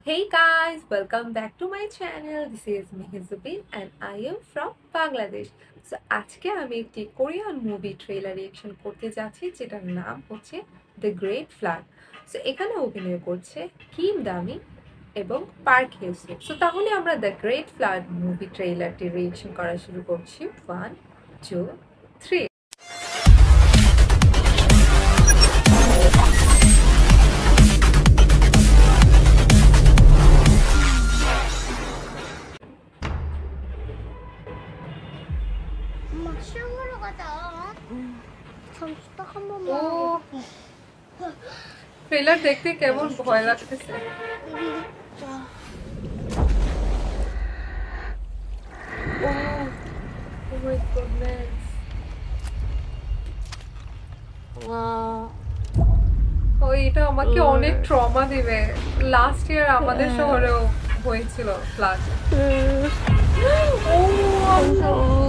Hey guys, welcome back to my channel. This is Mehizubin and I am from Bangladesh. So আজকে আমি একটি Korean movie trailer reaction করতে যাচ্ছি যেটার নাম হচ্ছে দ্য গ্রেট ফ্লাড। সো এখানে অভিনয় করছে কিম দামি এবং পার্ক হিউসো। সো তাহলে আমরা দ্য গ্রেট ফ্লাড মুভি ট্রেলারটি রিঅ্যাকশন করা শুরু করছি। 1, 2, 3। 엄마 수영하러 가자. 잠시 딱 한 번만. ও ট্রেলার দেখতে কেমন ভয় লাগতেছে। 자, Oh my goodness. 와. ও এটা আমাকে অনেক ট্রমা দিবে। লাস্ট ইয়ার আমাদের শহরেও হয়েছিল ফ্লাড। ও 무서워.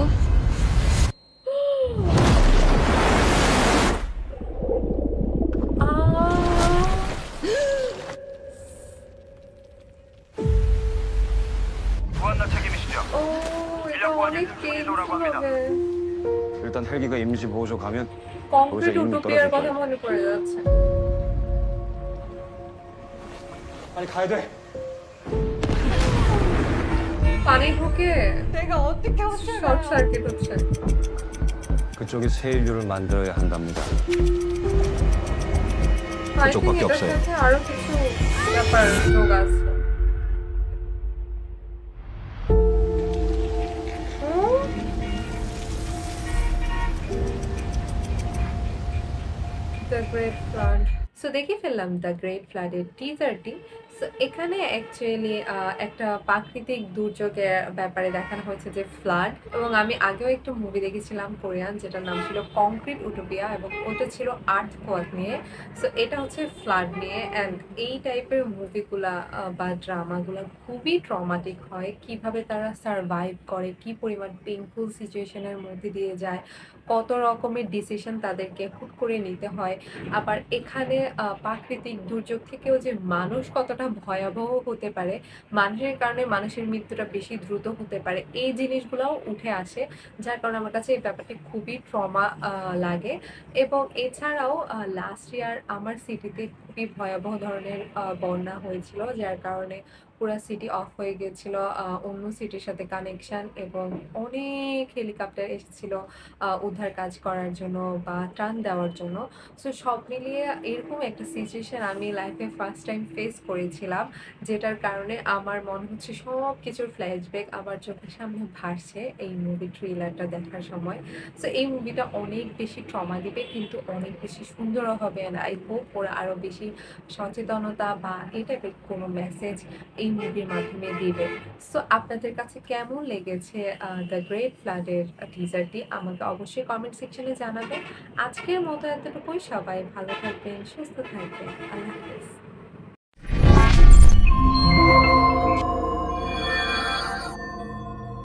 무한나 책임이시죠? 오 এটা অনেক পেইনফুল হবে। 일단 헬기가 임시 보호소 가면 কংক্রিট 이미 উটোপিয়ার 떨어질 কথা 거야. মনে পড়ে যাচ্ছে। 빨리 가야 돼. পানি ঢুকে 내가 어떻게 শর্ট 호출을 সার্কিট হচ্ছে। 그쪽이 새 인류를 만들어야 한답니다. I think 그쪽밖에 এটার 없어요. সাথে আরো কিছু ব্যাপার যোগ আছে। The great flood. সো দেখে ফেললাম দ্য গ্রেট ফ্লাডের টিজারটি। সো এখানে অ্যাকচুয়ালি একটা প্রাকৃতিক দুর্যোগের ব্যাপারে দেখানো হয়েছে যে ফ্লাড, এবং আমি আগেও একটা মুভি দেখেছিলাম কোরিয়ান যেটার নাম ছিল কংক্রিট উটোপিয়া, এবং ওটা ছিল আর্থকোয়াক নিয়ে। সো এটা হচ্ছে ফ্লাড নিয়ে। অ্যান্ড এই টাইপের মুভিগুলা বা ড্রামাগুলো খুবই ট্রমাটিক হয়। কিভাবে তারা সারভাইভ করে, কি পরিমাণ পেইনফুল সিচুয়েশনের মধ্যে দিয়ে যায়, কত রকমের ডিসিশন তাদেরকে হুট করে নিতে হয়। আবার এখানে প্রাকৃতিক দুর্যোগ থেকেও যে মানুষ কতটা ভয়াবহ হতে পারে, মানুষের কারণে মানুষের মৃত্যুটা বেশি দ্রুত হতে পারে, এই জিনিসগুলোও উঠে আসে। যার কারণে আমার কাছে এই ব্যাপারটা খুবই ট্রমা লাগে। এবং এছাড়াও লাস্ট ইয়ার আমার সিটিতে খুবই ভয়াবহ ধরনের বন্যা হয়েছিল, যার কারণে পুরো সিটি অফ হয়ে গিয়েছিল, অন্য সিটির সাথে কানেকশন, এবং অনেক হেলিকপ্টার এসেছিল উদ্ধার কাজ করার জন্য বা ত্রাণ দেওয়ার জন্য। সো সব মিলিয়ে এরকম একটা সিচুয়েশন আমি লাইফে ফার্স্ট টাইম ফেস করেছিলাম, যেটার কারণে আমার মনে হচ্ছে সব কিছুর ফ্ল্যাশব্যাক আমার চোখের সামনে ভাসছে এই মুভি ট্রেলারটা দেখার সময়। সো এই মুভিটা অনেক বেশি ট্রমা দিবে, কিন্তু অনেক বেশি সুন্দরও হবে। অ্যান্ড আই হোপ ওরা আরও বেশি সচেতনতা বা এই টাইপের কোনো মেসেজ এই মুভির মাধ্যমে দিবে। সো আপনাদের কাছে কেমন লেগেছে দ্য গ্রেট ফ্লাডের টিজারটি আমাকে অবশ্যই কমেন্ট সেকশনে জানাবেন। আজকের মতো এতটুকুই। সবাই ভালো থাকবেন, সুস্থ থাকবেন। আল্লাহ হাফেজ।